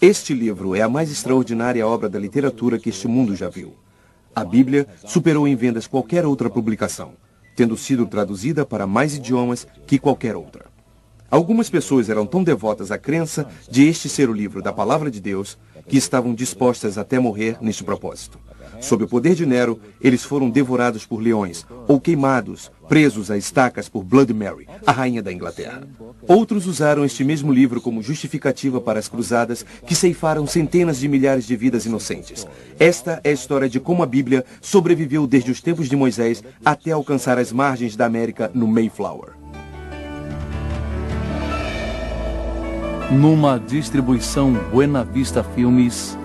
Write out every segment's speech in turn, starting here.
Este livro é a mais extraordinária obra da literatura que este mundo já viu. A Bíblia superou em vendas qualquer outra publicação, tendo sido traduzida para mais idiomas que qualquer outra. Algumas pessoas eram tão devotas à crença de este ser o livro da Palavra de Deus que estavam dispostas até morrer neste propósito. Sob o poder de Nero, eles foram devorados por leões ou queimados, presos a estacas por Bloody Mary, a rainha da Inglaterra. Outros usaram este mesmo livro como justificativa para as cruzadas que ceifaram centenas de milhares de vidas inocentes. Esta é a história de como a Bíblia sobreviveu desde os tempos de Moisés até alcançar as margens da América no Mayflower. Numa distribuição Buena Vista Filmes,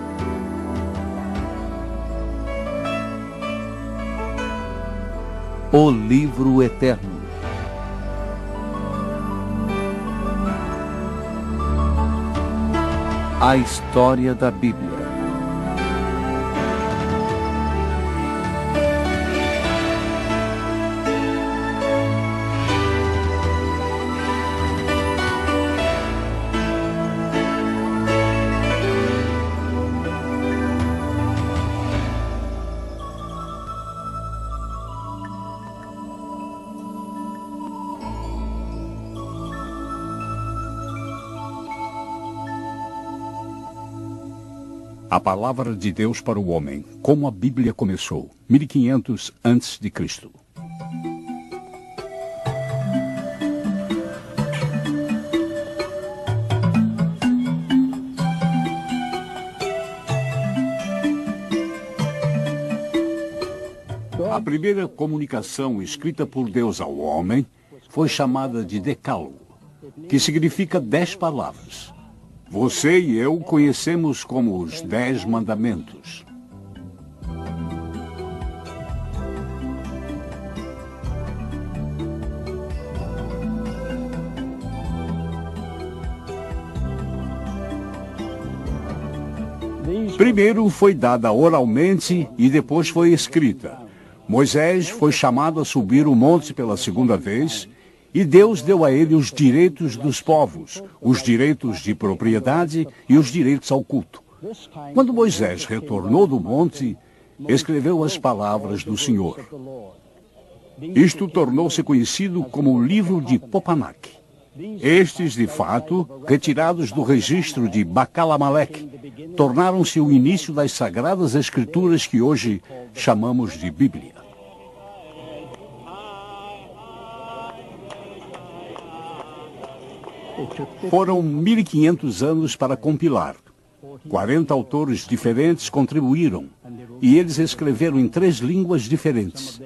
O Livro Eterno. A história da Bíblia. A palavra de Deus para o homem, como a Bíblia começou, 1500 a.C. A primeira comunicação escrita por Deus ao homem foi chamada de Decálogo, que significa 10 palavras. Você e eu conhecemos como os 10 Mandamentos. Primeiro foi dada oralmente e depois foi escrita. Moisés foi chamado a subir o monte pela segunda vez e Deus deu a ele os direitos dos povos, os direitos de propriedade e os direitos ao culto. Quando Moisés retornou do monte, escreveu as palavras do Senhor. Isto tornou-se conhecido como o livro de Popanac. Estes, de fato, retirados do registro de Bacalamelec, tornaram-se o início das Sagradas Escrituras que hoje chamamos de Bíblia. Foram 1500 anos para compilar. 40 autores diferentes contribuíram, e eles escreveram em 3 línguas diferentes.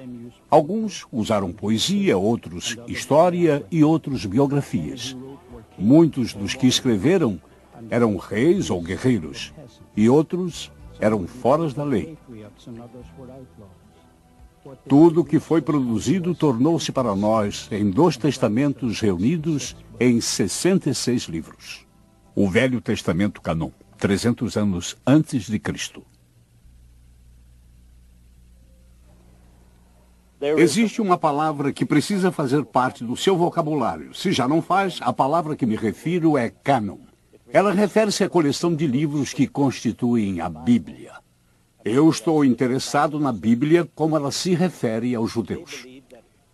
Alguns usaram poesia, outros história e outros biografias. Muitos dos que escreveram eram reis ou guerreiros, e outros eram fora da lei. Tudo que foi produzido tornou-se para nós em 2 testamentos reunidos em 66 livros. O Velho Testamento Canon, 300 anos antes de Cristo. Existe uma palavra que precisa fazer parte do seu vocabulário. Se já não faz, a palavra que me refiro é cânon. Ela refere-se à coleção de livros que constituem a Bíblia. Eu estou interessado na Bíblia como ela se refere aos judeus.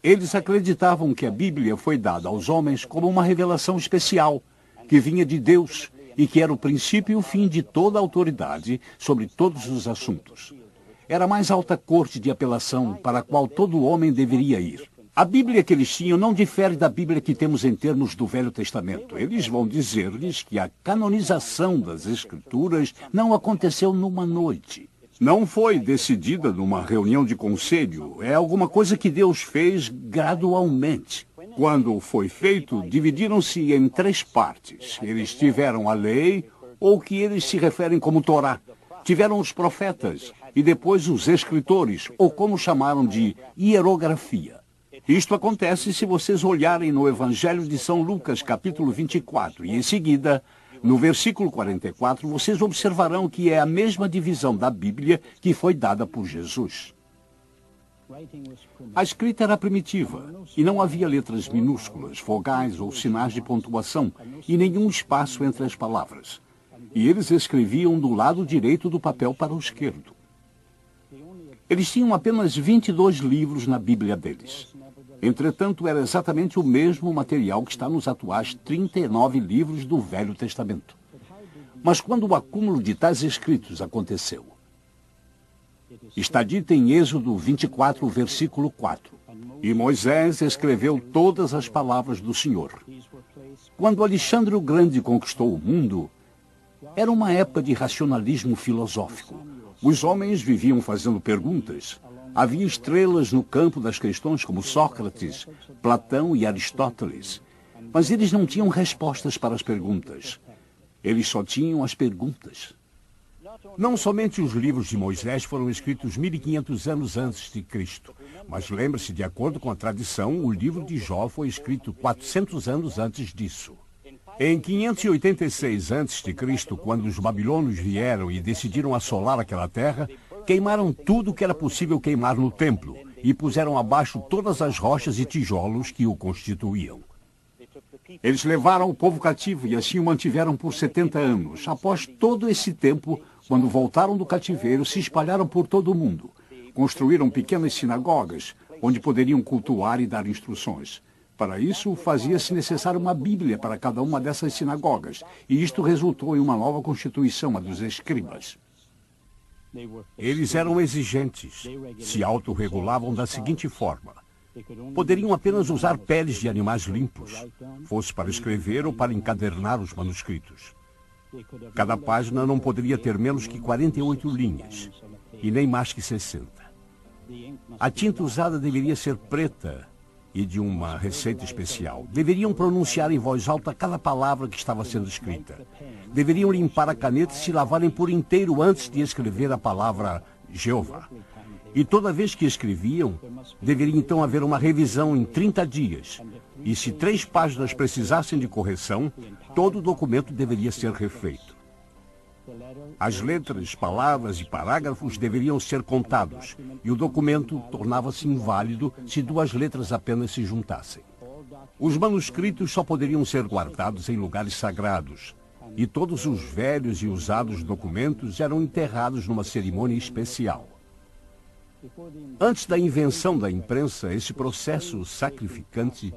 Eles acreditavam que a Bíblia foi dada aos homens como uma revelação especial, que vinha de Deus e que era o princípio e o fim de toda a autoridade sobre todos os assuntos. Era a mais alta corte de apelação para a qual todo homem deveria ir. A Bíblia que eles tinham não difere da Bíblia que temos em termos do Velho Testamento. Eles vão dizer-lhes que a canonização das Escrituras não aconteceu numa noite. Não foi decidida numa reunião de conselho. É alguma coisa que Deus fez gradualmente. Quando foi feito, dividiram-se em 3 partes. Eles tiveram a lei, ou que eles se referem como Torá. Tiveram os profetas, e depois os escritores, ou como chamaram de hierografia. Isto acontece se vocês olharem no Evangelho de São Lucas, capítulo 24, e em seguida, no versículo 44, vocês observarão que é a mesma divisão da Bíblia que foi dada por Jesus. A escrita era primitiva, e não havia letras minúsculas, vogais ou sinais de pontuação, e nenhum espaço entre as palavras. e eles escreviam do lado direito do papel para o esquerdo. Eles tinham apenas 22 livros na Bíblia deles. Entretanto, era exatamente o mesmo material que está nos atuais 39 livros do Velho Testamento. Mas quando o acúmulo de tais escritos aconteceu? Está dito em Êxodo 24, versículo 4. E Moisés escreveu todas as palavras do Senhor. Quando Alexandre o Grande conquistou o mundo, era uma época de racionalismo filosófico. Os homens viviam fazendo perguntas. Havia estrelas no campo das questões como Sócrates, Platão e Aristóteles. Mas eles não tinham respostas para as perguntas. Eles só tinham as perguntas. Não somente os livros de Moisés foram escritos 1500 anos antes de Cristo, mas lembre-se, de acordo com a tradição, o livro de Jó foi escrito 400 anos antes disso. Em 586 a.C., quando os babilônios vieram e decidiram assolar aquela terra, queimaram tudo que era possível queimar no templo e puseram abaixo todas as rochas e tijolos que o constituíam. Eles levaram o povo cativo e assim o mantiveram por 70 anos. Após todo esse tempo, quando voltaram do cativeiro, se espalharam por todo o mundo. Construíram pequenas sinagogas, onde poderiam cultuar e dar instruções. Para isso, fazia-se necessário uma Bíblia para cada uma dessas sinagogas, e isto resultou em uma nova constituição, a dos escribas. Eles eram exigentes, se autorregulavam da seguinte forma. Poderiam apenas usar peles de animais limpos, fosse para escrever ou para encadernar os manuscritos. Cada página não poderia ter menos que 48 linhas, e nem mais que 60. A tinta usada deveria ser preta e de uma receita especial. Deveriam pronunciar em voz alta cada palavra que estava sendo escrita. Deveriam limpar a caneta e se lavarem por inteiro antes de escrever a palavra Jeová. E toda vez que escreviam, deveria então haver uma revisão em 30 dias. E se 3 páginas precisassem de correção, todo o documento deveria ser refeito. As letras, palavras e parágrafos deveriam ser contados, e o documento tornava-se inválido se 2 letras apenas se juntassem. Os manuscritos só poderiam ser guardados em lugares sagrados, e todos os velhos e usados documentos eram enterrados numa cerimônia especial. Antes da invenção da imprensa, esse processo sacrificante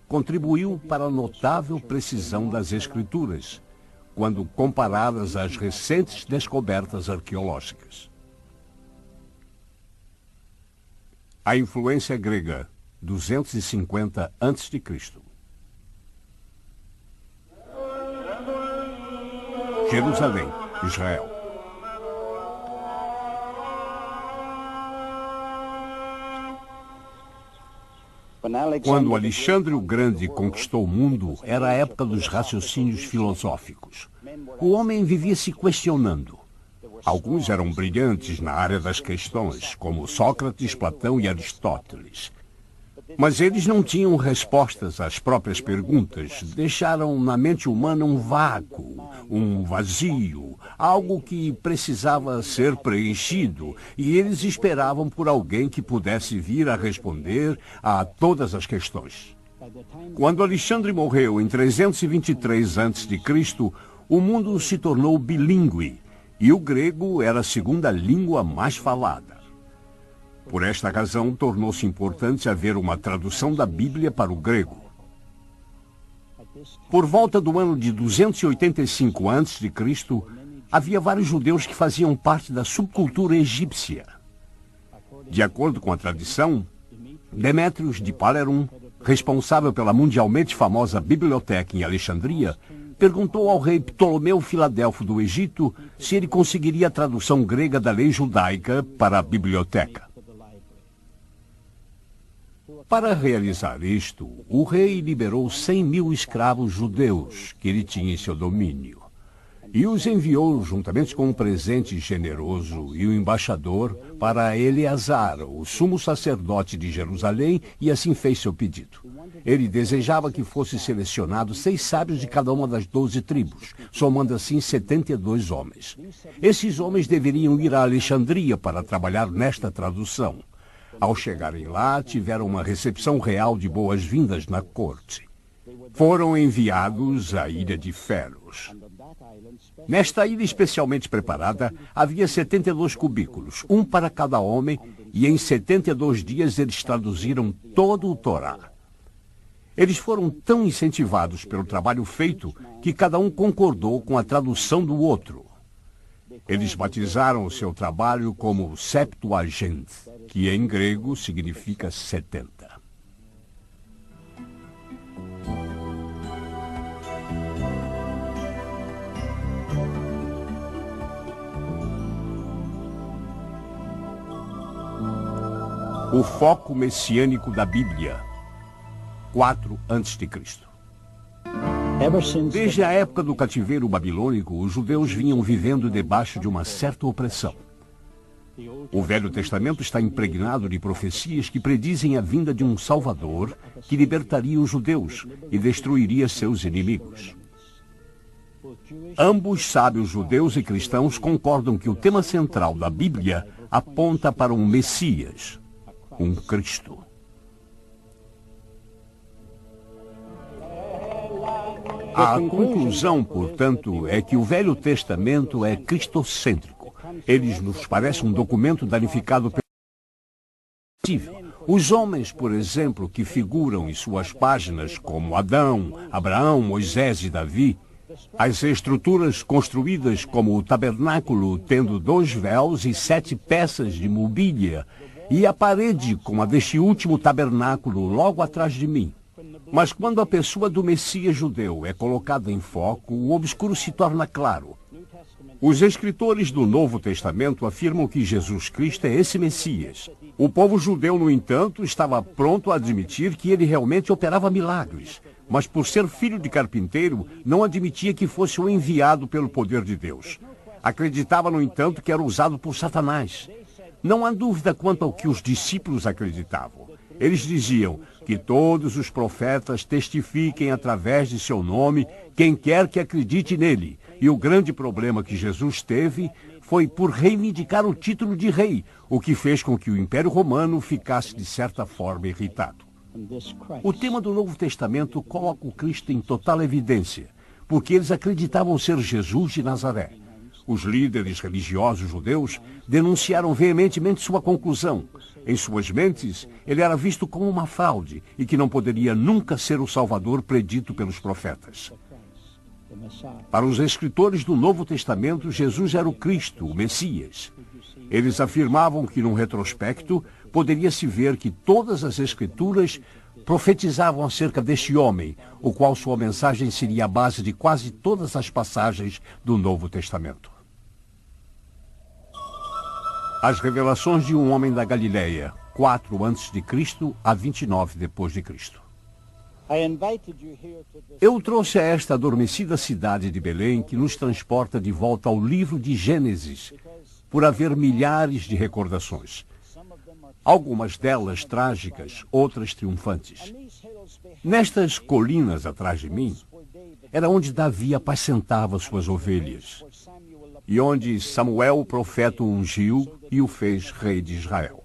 contribuiu para a notável precisão das escrituras, quando comparadas às recentes descobertas arqueológicas. A influência grega, 250 a.C. Jerusalém, Israel. Quando Alexandre o Grande conquistou o mundo, era a época dos raciocínios filosóficos. O homem vivia se questionando. Alguns eram brilhantes na área das questões, como Sócrates, Platão e Aristóteles. Mas eles não tinham respostas às próprias perguntas. Deixaram na mente humana um vácuo, um vazio, algo que precisava ser preenchido, e eles esperavam por alguém que pudesse vir a responder a todas as questões. Quando Alexandre morreu em 323 a.C., o mundo se tornou bilíngue, e o grego era a segunda língua mais falada. Por esta razão, tornou-se importante haver uma tradução da Bíblia para o grego. Por volta do ano de 285 a.C., havia vários judeus que faziam parte da subcultura egípcia. De acordo com a tradição, Demétrios de Palerum, responsável pela mundialmente famosa biblioteca em Alexandria, perguntou ao rei Ptolomeu Filadelfo do Egito se ele conseguiria a tradução grega da lei judaica para a biblioteca. Para realizar isto, o rei liberou 100.000 escravos judeus que ele tinha em seu domínio e os enviou juntamente com um presente generoso e o embaixador para Eleazar, o sumo sacerdote de Jerusalém, e assim fez seu pedido. Ele desejava que fosse selecionado 6 sábios de cada uma das 12 tribos, somando assim 72 homens. Esses homens deveriam ir a Alexandria para trabalhar nesta tradução. Ao chegarem lá, tiveram uma recepção real de boas-vindas na corte. Foram enviados à ilha de Feros. Nesta ilha especialmente preparada, havia 72 cubículos, um para cada homem, e em 72 dias eles traduziram todo o Torá. Eles foram tão incentivados pelo trabalho feito que cada um concordou com a tradução do outro. Eles batizaram o seu trabalho como Septuagint, que em grego significa 70. O foco messiânico da Bíblia, 4 a.C. Desde a época do cativeiro babilônico, os judeus vinham vivendo debaixo de uma certa opressão. O Velho Testamento está impregnado de profecias que predizem a vinda de um Salvador que libertaria os judeus e destruiria seus inimigos. Ambos sábios judeus e cristãos concordam que o tema central da Bíblia aponta para um Messias, um Cristo. A conclusão, portanto, é que o Velho Testamento é cristocêntrico. Ele nos parece um documento danificado pelo... Os homens, por exemplo, que figuram em suas páginas, como Adão, Abraão, Moisés e Davi, as estruturas construídas como o tabernáculo, tendo 2 véus e 7 peças de mobília, e a parede como a deste último tabernáculo logo atrás de mim. Mas quando a pessoa do Messias judeu é colocada em foco, o obscuro se torna claro. Os escritores do Novo Testamento afirmam que Jesus Cristo é esse Messias. O povo judeu, no entanto, estava pronto a admitir que ele realmente operava milagres, mas por ser filho de carpinteiro, não admitia que fosse o enviado pelo poder de Deus. Acreditava, no entanto, que era usado por Satanás. Não há dúvida quanto ao que os discípulos acreditavam. Eles diziam que todos os profetas testifiquem através de seu nome quem quer que acredite nele. E o grande problema que Jesus teve foi por reivindicar o título de rei, o que fez com que o Império Romano ficasse de certa forma irritado. O tema do Novo Testamento coloca o Cristo em total evidência, porque eles acreditavam ser Jesus de Nazaré. Os líderes religiosos judeus denunciaram veementemente sua conclusão. Em suas mentes, ele era visto como uma fraude e que não poderia nunca ser o Salvador predito pelos profetas. Para os escritores do Novo Testamento, Jesus era o Cristo, o Messias. Eles afirmavam que, num retrospecto, poderia-se ver que todas as Escrituras profetizavam acerca deste homem, o qual sua mensagem seria a base de quase todas as passagens do Novo Testamento. As revelações de um homem da Galileia, 4 a.C. a 29 depois de Cristo. Eu trouxe a esta adormecida cidade de Belém que nos transporta de volta ao livro de Gênesis, por haver milhares de recordações. Algumas delas trágicas, outras triunfantes. Nestas colinas atrás de mim, era onde Davi apacentava suas ovelhas, e onde Samuel, o profeta, o ungiu e o fez rei de Israel.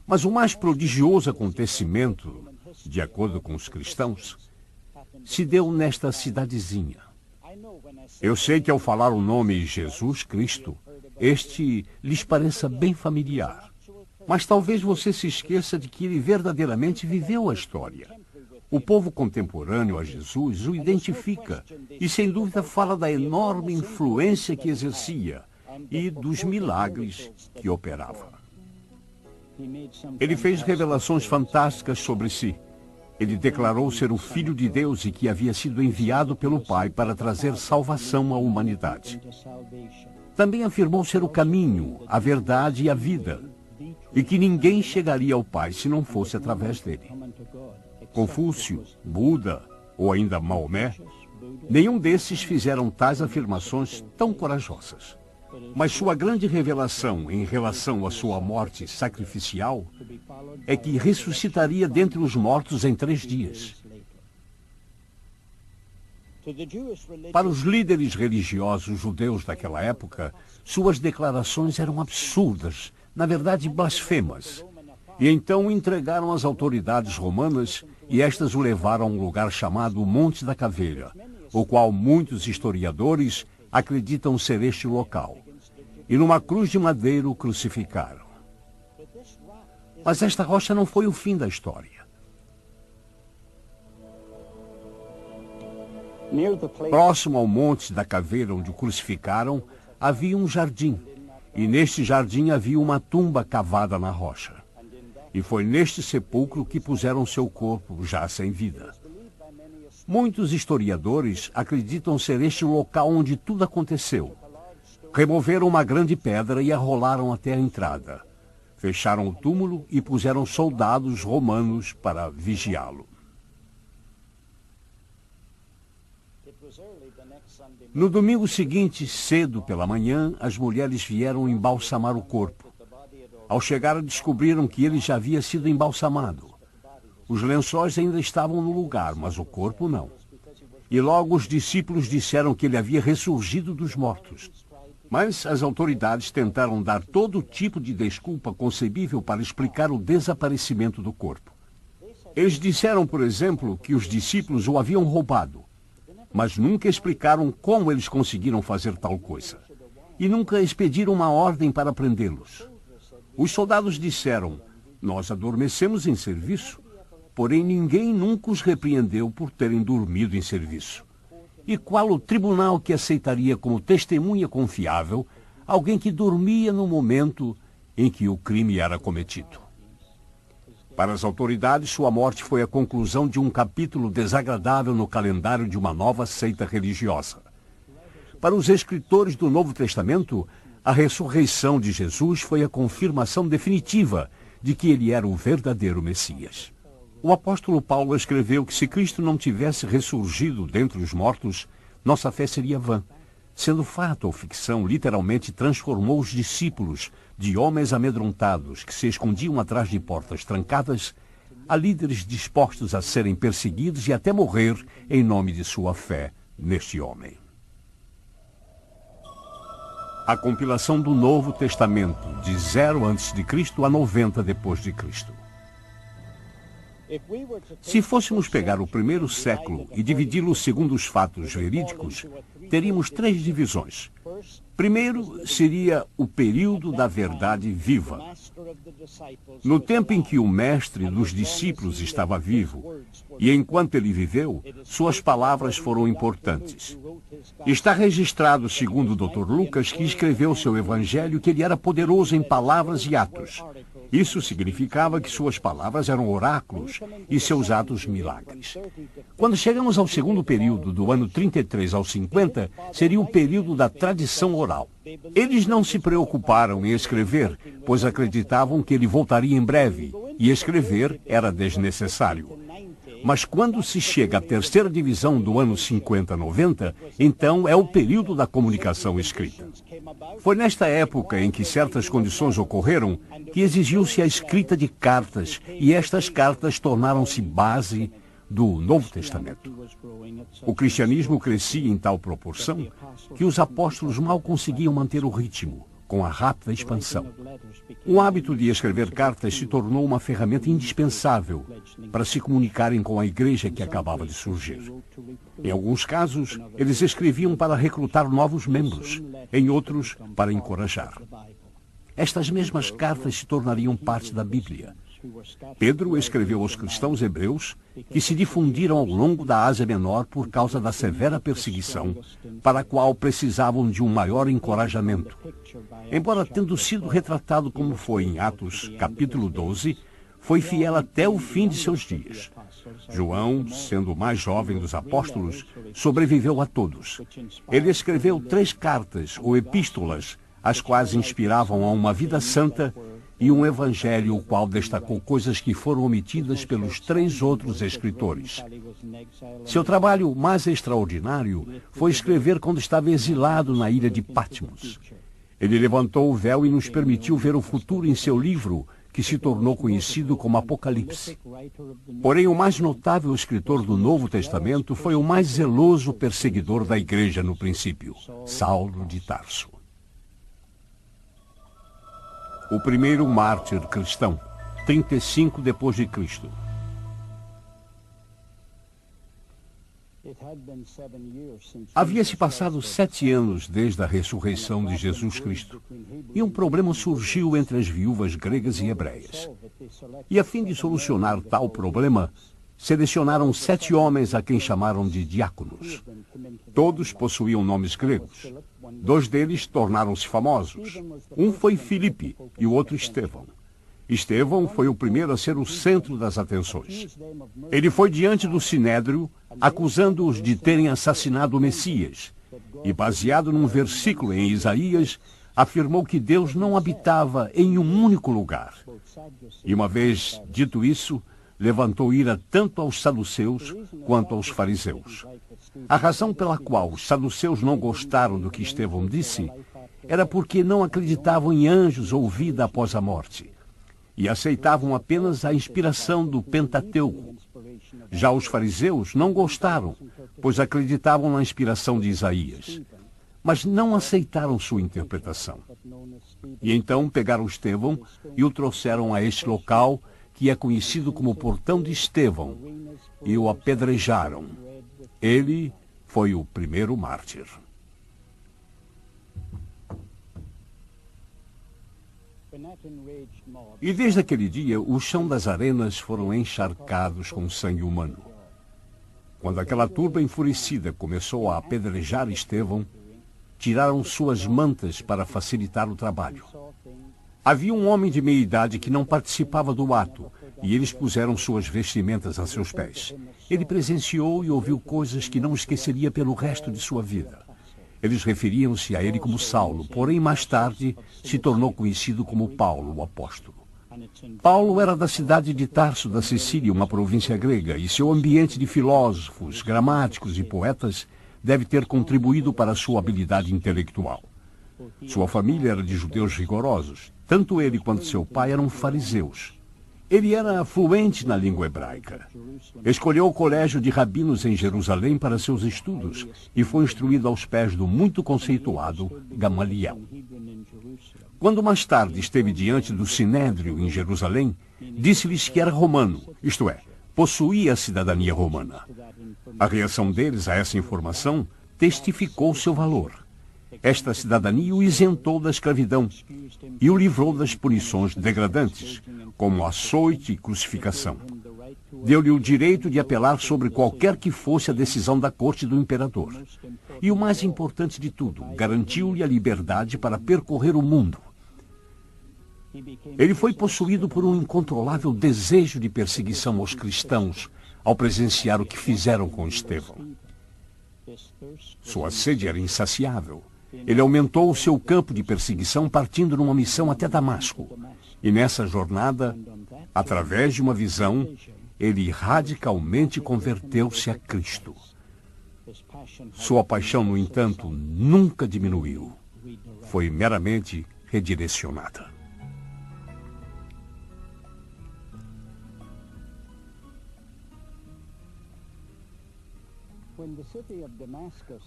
Mas o mais prodigioso acontecimento, de acordo com os cristãos, se deu nesta cidadezinha. Eu sei que ao falar o nome Jesus Cristo, este lhes pareça bem familiar. Mas talvez você se esqueça de que ele verdadeiramente viveu a história. O povo contemporâneo a Jesus o identifica e, sem dúvida, fala da enorme influência que exercia e dos milagres que operava. Ele fez revelações fantásticas sobre si. Ele declarou ser o Filho de Deus e que havia sido enviado pelo Pai para trazer salvação à humanidade. Também afirmou ser o caminho, a verdade e a vida, e que ninguém chegaria ao Pai se não fosse através dele. Confúcio, Buda ou ainda Maomé, nenhum desses fizeram tais afirmações tão corajosas. Mas sua grande revelação em relação à sua morte sacrificial é que ressuscitaria dentre os mortos em 3 dias. Para os líderes religiosos judeus daquela época, suas declarações eram absurdas, na verdade blasfemas. E então o entregaram às autoridades romanas e estas o levaram a um lugar chamado Monte da Caveira, o qual muitos historiadores acreditam ser este local, e numa cruz de madeira o crucificaram. Mas esta rocha não foi o fim da história. Próximo ao monte da caveira onde o crucificaram, havia um jardim, e neste jardim havia uma tumba cavada na rocha. E foi neste sepulcro que puseram seu corpo, já sem vida. Muitos historiadores acreditam ser este o local onde tudo aconteceu. Removeram uma grande pedra e a rolaram até a entrada. Fecharam o túmulo e puseram soldados romanos para vigiá-lo. No domingo seguinte, cedo pela manhã, as mulheres vieram embalsamar o corpo. Ao chegar, descobriram que ele já havia sido embalsamado. Os lençóis ainda estavam no lugar, mas o corpo não. E logo os discípulos disseram que ele havia ressurgido dos mortos. Mas as autoridades tentaram dar todo tipo de desculpa concebível para explicar o desaparecimento do corpo. Eles disseram, por exemplo, que os discípulos o haviam roubado, mas nunca explicaram como eles conseguiram fazer tal coisa. E nunca expediram uma ordem para prendê-los. Os soldados disseram: nós adormecemos em serviço, porém ninguém nunca os repreendeu por terem dormido em serviço. E qual o tribunal que aceitaria como testemunha confiável alguém que dormia no momento em que o crime era cometido? Para as autoridades, sua morte foi a conclusão de um capítulo desagradável no calendário de uma nova seita religiosa. Para os escritores do Novo Testamento, a ressurreição de Jesus foi a confirmação definitiva de que ele era o verdadeiro Messias. O apóstolo Paulo escreveu que se Cristo não tivesse ressurgido dentre os mortos, nossa fé seria vã. Sendo fato ou ficção, literalmente transformou os discípulos de homens amedrontados que se escondiam atrás de portas trancadas a líderes dispostos a serem perseguidos e até morrer em nome de sua fé neste homem. A compilação do Novo Testamento, de 0 a.C. a 90 d.C. Se fôssemos pegar o primeiro século e dividi-lo segundo os fatos verídicos, teríamos 3 divisões. Primeiro seria o período da verdade viva. No tempo em que o mestre dos discípulos estava vivo, e enquanto ele viveu, suas palavras foram importantes. Está registrado, segundo o Dr. Lucas, que escreveu seu evangelho, que ele era poderoso em palavras e atos. Isso significava que suas palavras eram oráculos e seus atos milagres. Quando chegamos ao segundo período, do ano 33 ao 50, seria o período da tradição oral. Eles não se preocuparam em escrever, pois acreditavam que ele voltaria em breve, e escrever era desnecessário. Mas quando se chega à terceira divisão do ano 50-90, então é o período da comunicação escrita. Foi nesta época em que certas condições ocorreram que exigiu-se a escrita de cartas, e estas cartas tornaram-se base do Novo Testamento. O cristianismo crescia em tal proporção que os apóstolos mal conseguiam manter o ritmo, com a rápida expansão. O hábito de escrever cartas se tornou uma ferramenta indispensável para se comunicarem com a igreja que acabava de surgir. Em alguns casos, eles escreviam para recrutar novos membros, em outros, para encorajar. Estas mesmas cartas se tornariam parte da Bíblia. Pedro escreveu aos cristãos hebreus que se difundiram ao longo da Ásia Menor por causa da severa perseguição, para a qual precisavam de um maior encorajamento. Embora tendo sido retratado como foi em Atos, capítulo 12, foi fiel até o fim de seus dias. João, sendo o mais jovem dos apóstolos, sobreviveu a todos. Ele escreveu 3 cartas, ou epístolas, as quais inspiravam a uma vida santa, e um evangelho o qual destacou coisas que foram omitidas pelos 3 outros escritores. Seu trabalho mais extraordinário foi escrever quando estava exilado na ilha de Patmos. Ele levantou o véu e nos permitiu ver o futuro em seu livro, que se tornou conhecido como Apocalipse. Porém, o mais notável escritor do Novo Testamento foi o mais zeloso perseguidor da igreja no princípio, Saulo de Tarso. O primeiro mártir cristão, 35 d.C. Havia-se passado 7 anos desde a ressurreição de Jesus Cristo, e um problema surgiu entre as viúvas gregas e hebreias. E a fim de solucionar tal problema, selecionaram 7 homens a quem chamaram de diáconos. Todos possuíam nomes gregos. 2 deles tornaram-se famosos. Um foi Filipe e o outro Estevão. Estevão foi o primeiro a ser o centro das atenções. Ele foi diante do Sinédrio, acusando-os de terem assassinado o Messias, e baseado num versículo em Isaías, afirmou que Deus não habitava em um único lugar. E uma vez dito isso, levantou ira tanto aos saduceus quanto aos fariseus. A razão pela qual os saduceus não gostaram do que Estevão disse era porque não acreditavam em anjos ou vida após a morte, e aceitavam apenas a inspiração do Pentateuco. Já os fariseus não gostaram, pois acreditavam na inspiração de Isaías, mas não aceitaram sua interpretação. E então pegaram Estevão e o trouxeram a este local, que é conhecido como Portão de Estevão, e o apedrejaram. Ele foi o primeiro mártir. E desde aquele dia, o chão das arenas foram encharcados com sangue humano. Quando aquela turba enfurecida começou a apedrejar Estevão, tiraram suas mantas para facilitar o trabalho. Havia um homem de meia-idade que não participava do ato, e eles puseram suas vestimentas a seus pés. Ele presenciou e ouviu coisas que não esqueceria pelo resto de sua vida. Eles referiam-se a ele como Saulo, porém mais tarde se tornou conhecido como Paulo, o apóstolo. Paulo era da cidade de Tarso da Sicília, uma província grega, e seu ambiente de filósofos, gramáticos e poetas deve ter contribuído para sua habilidade intelectual. Sua família era de judeus rigorosos. Tanto ele quanto seu pai eram fariseus. Ele era fluente na língua hebraica. Escolheu o colégio de rabinos em Jerusalém para seus estudos e foi instruído aos pés do muito conceituado Gamaliel. Quando mais tarde esteve diante do Sinédrio em Jerusalém, disse-lhes que era romano, isto é, possuía a cidadania romana. A reação deles a essa informação testificou seu valor. Esta cidadania o isentou da escravidão e o livrou das punições degradantes, como açoite e crucificação. Deu-lhe o direito de apelar sobre qualquer que fosse a decisão da corte do imperador. E o mais importante de tudo, garantiu-lhe a liberdade para percorrer o mundo. Ele foi possuído por um incontrolável desejo de perseguição aos cristãos ao presenciar o que fizeram com Estevão. Sua sede era insaciável. Ele aumentou o seu campo de perseguição partindo numa missão até Damasco. E nessa jornada, através de uma visão, ele radicalmente converteu-se a Cristo. Sua paixão, no entanto, nunca diminuiu. Foi meramente redirecionada.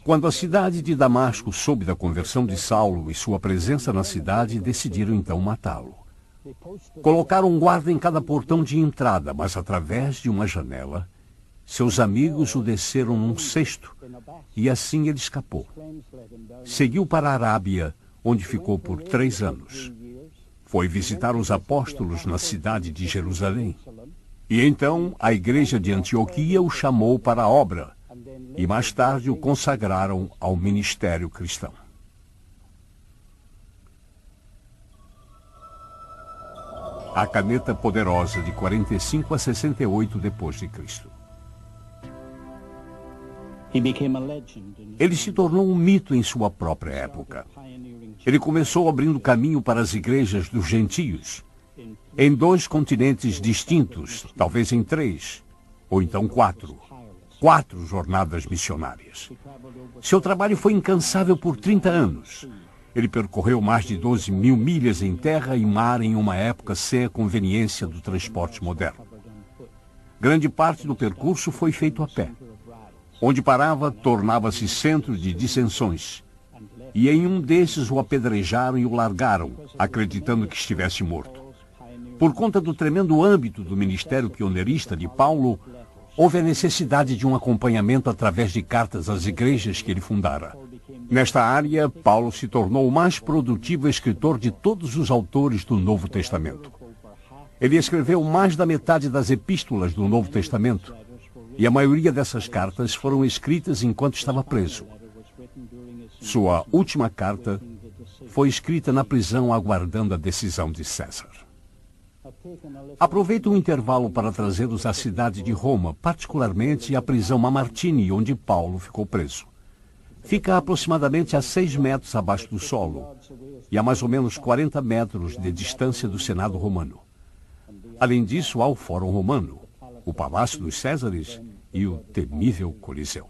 Quando a cidade de Damasco soube da conversão de Saulo e sua presença na cidade, decidiram então matá-lo. Colocaram um guarda em cada portão de entrada, mas através de uma janela, seus amigos o desceram num cesto, e assim ele escapou. Seguiu para a Arábia, onde ficou por 3 anos. Foi visitar os apóstolos na cidade de Jerusalém. E então a igreja de Antioquia o chamou para a obra, e mais tarde o consagraram ao ministério cristão. A caneta poderosa de 45 a 68 depois de Cristo. Ele se tornou um mito em sua própria época. Ele começou abrindo caminho para as igrejas dos gentios, em 2 continentes distintos, talvez em 3, ou então 4 jornadas missionárias. Seu trabalho foi incansável por 30 anos. Ele percorreu mais de 12 mil milhas em terra e mar em uma época sem a conveniência do transporte moderno. Grande parte do percurso foi feito a pé. Onde parava, tornava-se centro de dissensões. E em um desses o apedrejaram e o largaram, acreditando que estivesse morto. Por conta do tremendo âmbito do ministério pioneirista de Paulo, houve a necessidade de um acompanhamento através de cartas às igrejas que ele fundara. Nesta área, Paulo se tornou o mais produtivo escritor de todos os autores do Novo Testamento. Ele escreveu mais da metade das epístolas do Novo Testamento, e a maioria dessas cartas foram escritas enquanto estava preso. Sua última carta foi escrita na prisão aguardando a decisão de César. Aproveito um intervalo para trazê-los à cidade de Roma, particularmente à prisão Mamartine, onde Paulo ficou preso. Fica aproximadamente a 6 metros abaixo do solo e a mais ou menos 40 metros de distância do Senado romano. Além disso, há o Fórum Romano, o Palácio dos Césares e o temível Coliseu.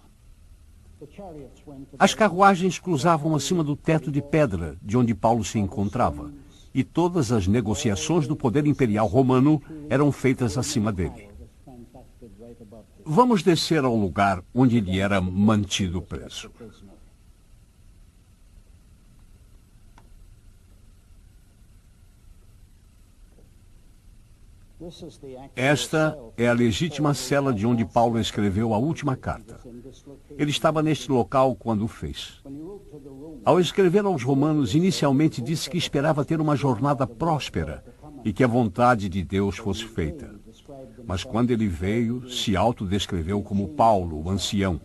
As carruagens cruzavam acima do teto de pedra de onde Paulo se encontrava, e todas as negociações do poder imperial romano eram feitas acima dele. Vamos descer ao lugar onde ele era mantido preso. Esta é a legítima cela de onde Paulo escreveu a última carta. Ele estava neste local quando o fez. Ao escrever aos romanos, inicialmente disse que esperava ter uma jornada próspera e que a vontade de Deus fosse feita. Mas quando ele veio, se autodescreveu como Paulo, o ancião.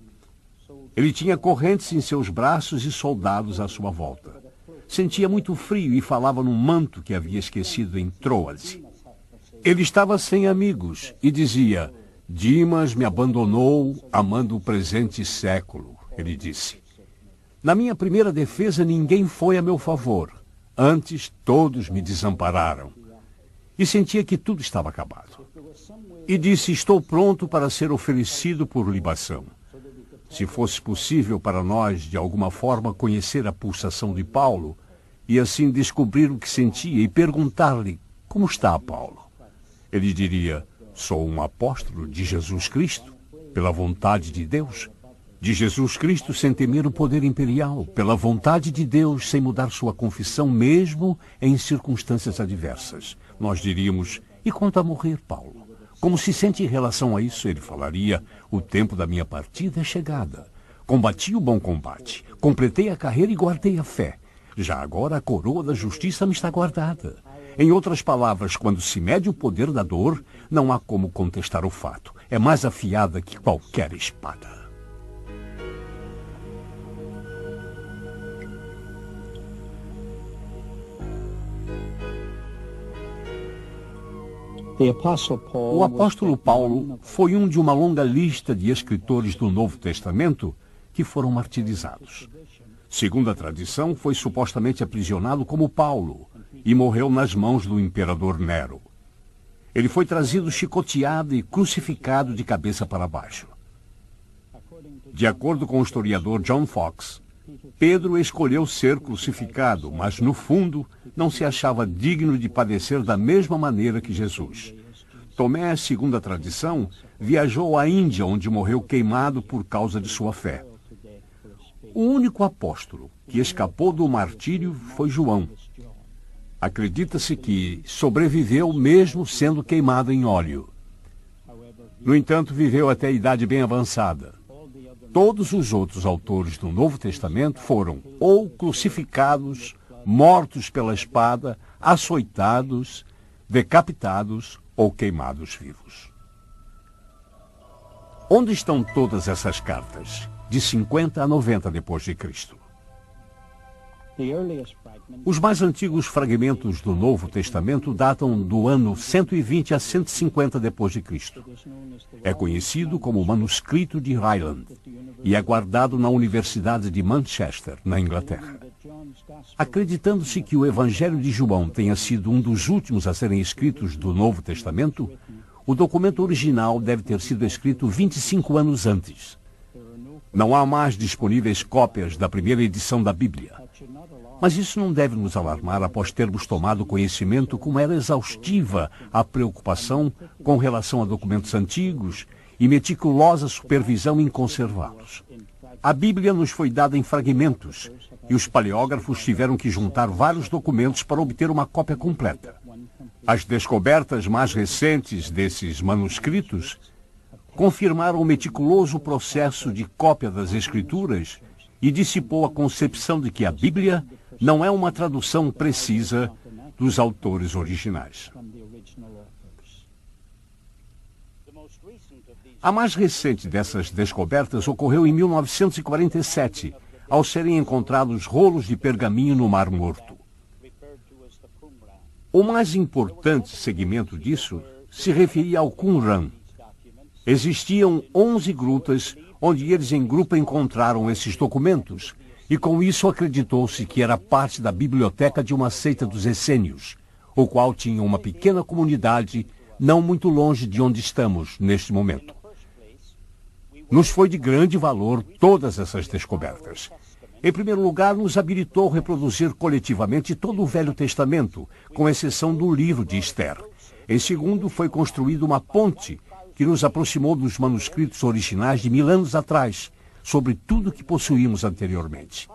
Ele tinha correntes em seus braços e soldados à sua volta. Sentia muito frio e falava num manto que havia esquecido em Troade. Ele estava sem amigos e dizia: Dimas me abandonou, amando o presente século, ele disse. Na minha primeira defesa, ninguém foi a meu favor. Antes, todos me desampararam. E sentia que tudo estava acabado. E disse: estou pronto para ser oferecido por libação. Se fosse possível para nós, de alguma forma, conhecer a pulsação de Paulo, e assim descobrir o que sentia e perguntar-lhe: como está Paulo? Ele diria: sou um apóstolo de Jesus Cristo, pela vontade de Deus. De Jesus Cristo sem temer o poder imperial, pela vontade de Deus, sem mudar sua confissão, mesmo em circunstâncias adversas. Nós diríamos: e quanto a morrer, Paulo? Como se sente em relação a isso? Ele falaria: o tempo da minha partida é chegada. Combati o bom combate, completei a carreira e guardei a fé. Já agora a coroa da justiça me está guardada. Em outras palavras, quando se mede o poder da dor, não há como contestar o fato. É mais afiada que qualquer espada. O apóstolo Paulo foi um de uma longa lista de escritores do Novo Testamento que foram martirizados. Segundo a tradição, foi supostamente aprisionado como Paulo e morreu nas mãos do imperador Nero. Ele foi trazido chicoteado e crucificado de cabeça para baixo. De acordo com o historiador John Fox, Pedro escolheu ser crucificado, mas no fundo não se achava digno de padecer da mesma maneira que Jesus. Tomé, segundo a tradição, viajou à Índia, onde morreu queimado por causa de sua fé. O único apóstolo que escapou do martírio foi João. Acredita-se que sobreviveu mesmo sendo queimado em óleo. No entanto, viveu até a idade bem avançada. Todos os outros autores do Novo Testamento foram ou crucificados, mortos pela espada, açoitados, decapitados ou queimados vivos. Onde estão todas essas cartas? De 50 a 90 depois de Cristo. Os mais antigos fragmentos do Novo Testamento datam do ano 120 a 150 depois de Cristo. É conhecido como o Manuscrito de Ryland e é guardado na Universidade de Manchester, na Inglaterra. Acreditando-se que o Evangelho de João tenha sido um dos últimos a serem escritos do Novo Testamento, o documento original deve ter sido escrito 25 anos antes. Não há mais disponíveis cópias da primeira edição da Bíblia. Mas isso não deve nos alarmar após termos tomado conhecimento como era exaustiva a preocupação com relação a documentos antigos e meticulosa supervisão em conservá-los. A Bíblia nos foi dada em fragmentos e os paleógrafos tiveram que juntar vários documentos para obter uma cópia completa. As descobertas mais recentes desses manuscritos confirmaram o meticuloso processo de cópia das Escrituras e dissipou a concepção de que a Bíblia não é uma tradução precisa dos autores originais. A mais recente dessas descobertas ocorreu em 1947, ao serem encontrados rolos de pergaminho no Mar Morto. O mais importante segmento disso se referia ao Qumran. Existiam 11 grutas onde eles em grupo encontraram esses documentos, e com isso acreditou-se que era parte da biblioteca de uma seita dos essênios, o qual tinha uma pequena comunidade não muito longe de onde estamos neste momento. Nos foi de grande valor todas essas descobertas. Em primeiro lugar, nos habilitou a reproduzir coletivamente todo o Velho Testamento, com exceção do livro de Esther. Em segundo, foi construída uma ponte que nos aproximou dos manuscritos originais de 1000 anos atrás, sobre tudo que possuímos anteriormente.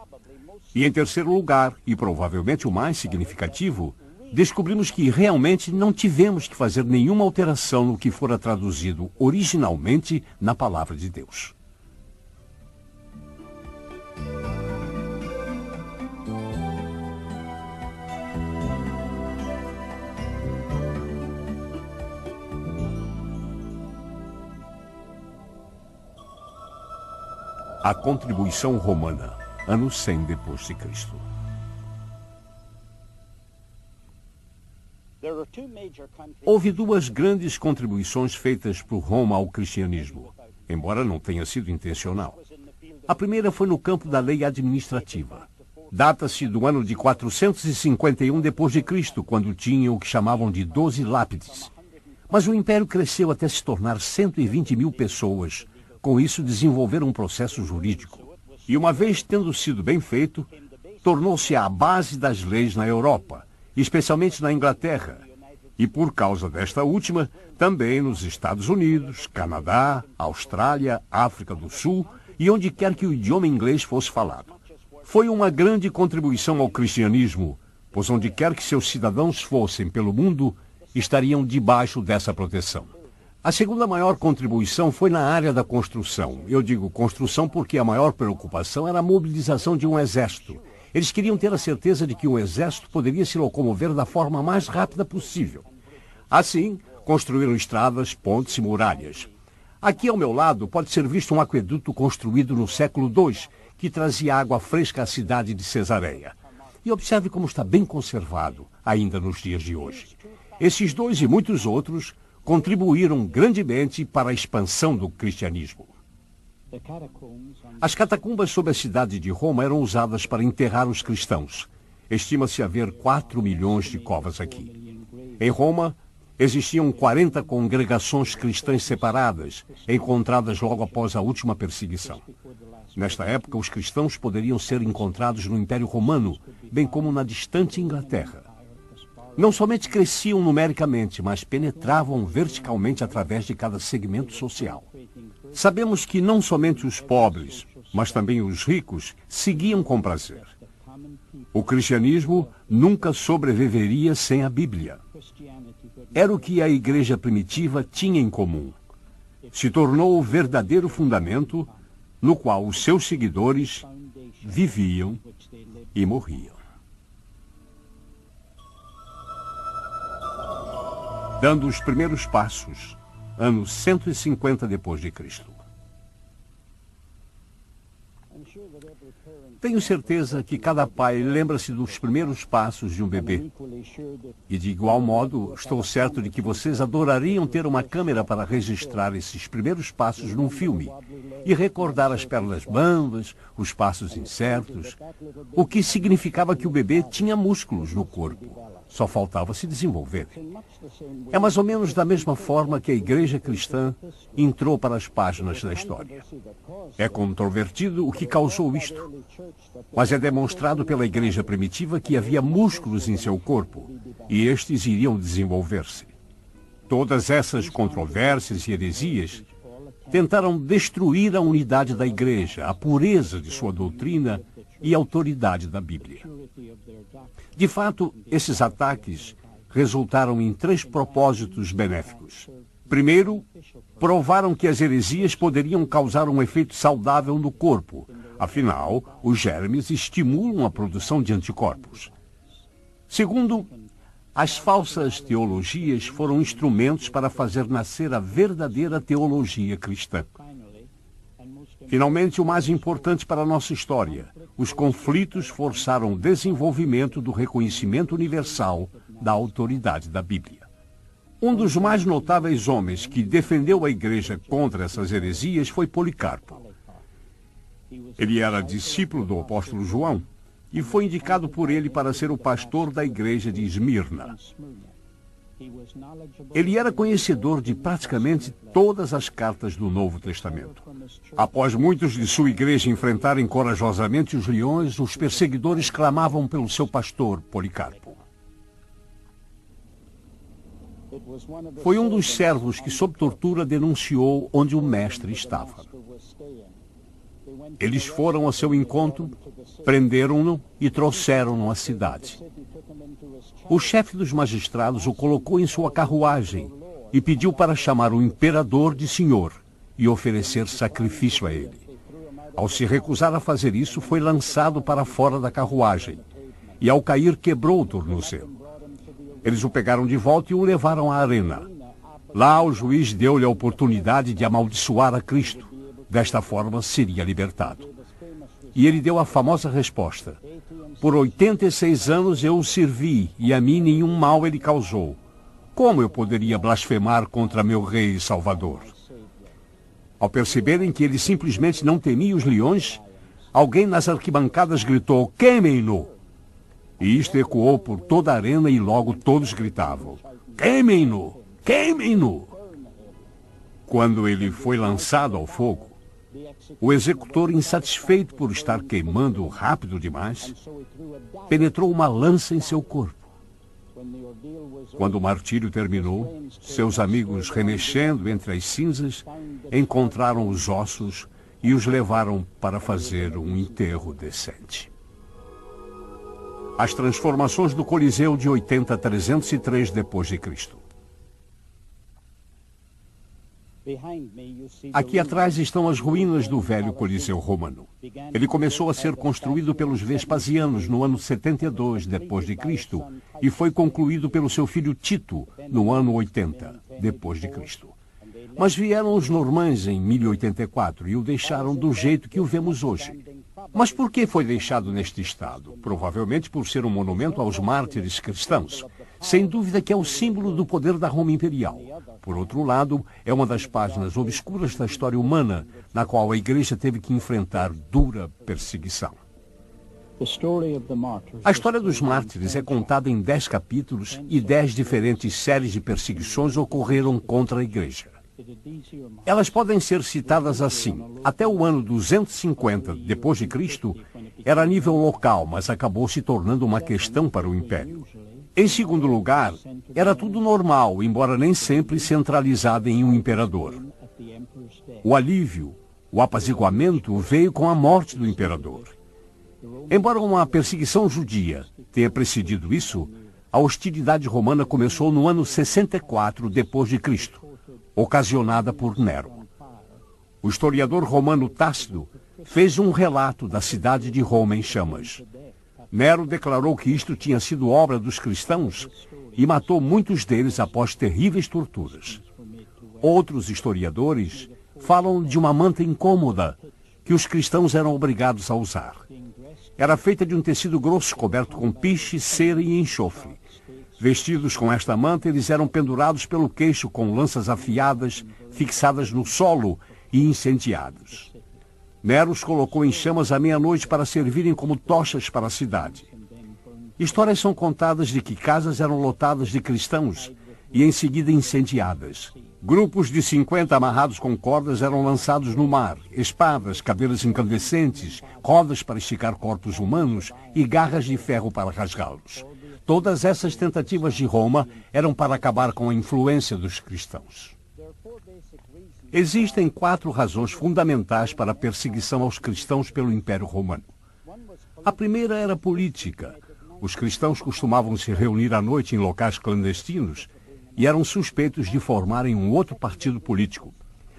E em terceiro lugar, e provavelmente o mais significativo, descobrimos que realmente não tivemos que fazer nenhuma alteração no que fora traduzido originalmente na Palavra de Deus. A contribuição romana, ano 100 depois de Cristo. Houve duas grandes contribuições feitas por Roma ao cristianismo, embora não tenha sido intencional. A primeira foi no campo da lei administrativa. Data-se do ano de 451 depois de Cristo, quando tinha o que chamavam de 12 lápides. Mas o império cresceu até se tornar 120 mil pessoas. Com isso, desenvolveram um processo jurídico. E uma vez tendo sido bem feito, tornou-se a base das leis na Europa, especialmente na Inglaterra. E por causa desta última, também nos Estados Unidos, Canadá, Austrália, África do Sul e onde quer que o idioma inglês fosse falado. Foi uma grande contribuição ao cristianismo, pois onde quer que seus cidadãos fossem pelo mundo, estariam debaixo dessa proteção. A segunda maior contribuição foi na área da construção. Eu digo construção porque a maior preocupação era a mobilização de um exército. Eles queriam ter a certeza de que o exército poderia se locomover da forma mais rápida possível. Assim, construíram estradas, pontes e muralhas. Aqui ao meu lado pode ser visto um aqueduto construído no século II, que trazia água fresca à cidade de Cesareia. E observe como está bem conservado, ainda nos dias de hoje. Esses dois e muitos outros contribuíram grandemente para a expansão do cristianismo. As catacumbas sob a cidade de Roma eram usadas para enterrar os cristãos. Estima-se haver 4 milhões de covas aqui. Em Roma, existiam 40 congregações cristãs separadas, encontradas logo após a última perseguição. Nesta época, os cristãos poderiam ser encontrados no Império Romano, bem como na distante Inglaterra. Não somente cresciam numericamente, mas penetravam verticalmente através de cada segmento social. Sabemos que não somente os pobres, mas também os ricos seguiam com prazer. O cristianismo nunca sobreviveria sem a Bíblia. Era o que a igreja primitiva tinha em comum. Se tornou o verdadeiro fundamento no qual os seus seguidores viviam e morriam. Dando os primeiros passos, ano 150 depois de Cristo. Tenho certeza que cada pai lembra-se dos primeiros passos de um bebê. E de igual modo, estou certo de que vocês adorariam ter uma câmera para registrar esses primeiros passos num filme e recordar as pernas bambas, os passos incertos, o que significava que o bebê tinha músculos no corpo. Só faltava se desenvolver. É mais ou menos da mesma forma que a igreja cristã entrou para as páginas da história. É controvertido o que causou isto, mas é demonstrado pela igreja primitiva que havia músculos em seu corpo e estes iriam desenvolver-se. Todas essas controvérsias e heresias tentaram destruir a unidade da igreja, a pureza de sua doutrina e a autoridade da Bíblia. De fato, esses ataques resultaram em 3 propósitos benéficos. Primeiro, provaram que as heresias poderiam causar um efeito saudável no corpo. Afinal, os germes estimulam a produção de anticorpos. Segundo, as falsas teologias foram instrumentos para fazer nascer a verdadeira teologia cristã. Finalmente, o mais importante para a nossa história, os conflitos forçaram o desenvolvimento do reconhecimento universal da autoridade da Bíblia. Um dos mais notáveis homens que defendeu a igreja contra essas heresias foi Policarpo. Ele era discípulo do apóstolo João e foi indicado por ele para ser o pastor da igreja de Esmirna. Ele era conhecedor de praticamente todas as cartas do Novo Testamento. Após muitos de sua igreja enfrentarem corajosamente os leões, os perseguidores clamavam pelo seu pastor, Policarpo. Foi um dos servos que, sob tortura, denunciou onde o mestre estava. Eles foram ao seu encontro, prenderam-no e trouxeram-no à cidade. O chefe dos magistrados o colocou em sua carruagem e pediu para chamar o imperador de senhor e oferecer sacrifício a ele. Ao se recusar a fazer isso, foi lançado para fora da carruagem e, ao cair, quebrou o tornozelo. Eles o pegaram de volta e o levaram à arena. Lá, o juiz deu-lhe a oportunidade de amaldiçoar a Cristo. Desta forma, seria libertado. E ele deu a famosa resposta: por 86 anos eu o servi, e a mim nenhum mal ele causou. Como eu poderia blasfemar contra meu rei e salvador? Ao perceberem que ele simplesmente não temia os leões, alguém nas arquibancadas gritou: queimem-no! E isto ecoou por toda a arena e logo todos gritavam: queimem-no! Queimem-no! Quando ele foi lançado ao fogo, o executor, insatisfeito por estar queimando rápido demais, penetrou uma lança em seu corpo. Quando o martírio terminou, seus amigos, remexendo entre as cinzas, encontraram os ossos e os levaram para fazer um enterro decente. As transformações do Coliseu de 80 a 303 d.C. Aqui atrás estão as ruínas do velho Coliseu romano. Ele começou a ser construído pelos Vespasianos no ano 72 d.C. e foi concluído pelo seu filho Tito no ano 80 d.C. Mas vieram os normães em 1084 e o deixaram do jeito que o vemos hoje. Mas por que foi deixado neste estado? Provavelmente por ser um monumento aos mártires cristãos. Sem dúvida que é o símbolo do poder da Roma imperial. Por outro lado, é uma das páginas obscuras da história humana, na qual a igreja teve que enfrentar dura perseguição. A história dos mártires é contada em 10 capítulos e 10 diferentes séries de perseguições ocorreram contra a igreja. Elas podem ser citadas assim: até o ano 250 d.C., era a nível local, mas acabou se tornando uma questão para o Império. Em segundo lugar, era tudo normal, embora nem sempre centralizado em um imperador. O alívio, o apaziguamento veio com a morte do imperador. Embora uma perseguição judia tenha precedido isso, a hostilidade romana começou no ano 64 d.C., ocasionada por Nero. O historiador romano Tácito fez um relato da cidade de Roma em chamas. Nero declarou que isto tinha sido obra dos cristãos e matou muitos deles após terríveis torturas. Outros historiadores falam de uma manta incômoda que os cristãos eram obrigados a usar. Era feita de um tecido grosso coberto com piche, cera e enxofre. Vestidos com esta manta, eles eram pendurados pelo queixo com lanças afiadas, fixadas no solo e incendiados. Nero os colocou em chamas à meia-noite para servirem como tochas para a cidade. Histórias são contadas de que casas eram lotadas de cristãos e em seguida incendiadas. Grupos de 50 amarrados com cordas eram lançados no mar, espadas, cadeiras incandescentes, rodas para esticar corpos humanos e garras de ferro para rasgá-los. Todas essas tentativas de Roma eram para acabar com a influência dos cristãos. Existem 4 razões fundamentais para a perseguição aos cristãos pelo Império Romano. A primeira era política. Os cristãos costumavam se reunir à noite em locais clandestinos e eram suspeitos de formarem um outro partido político.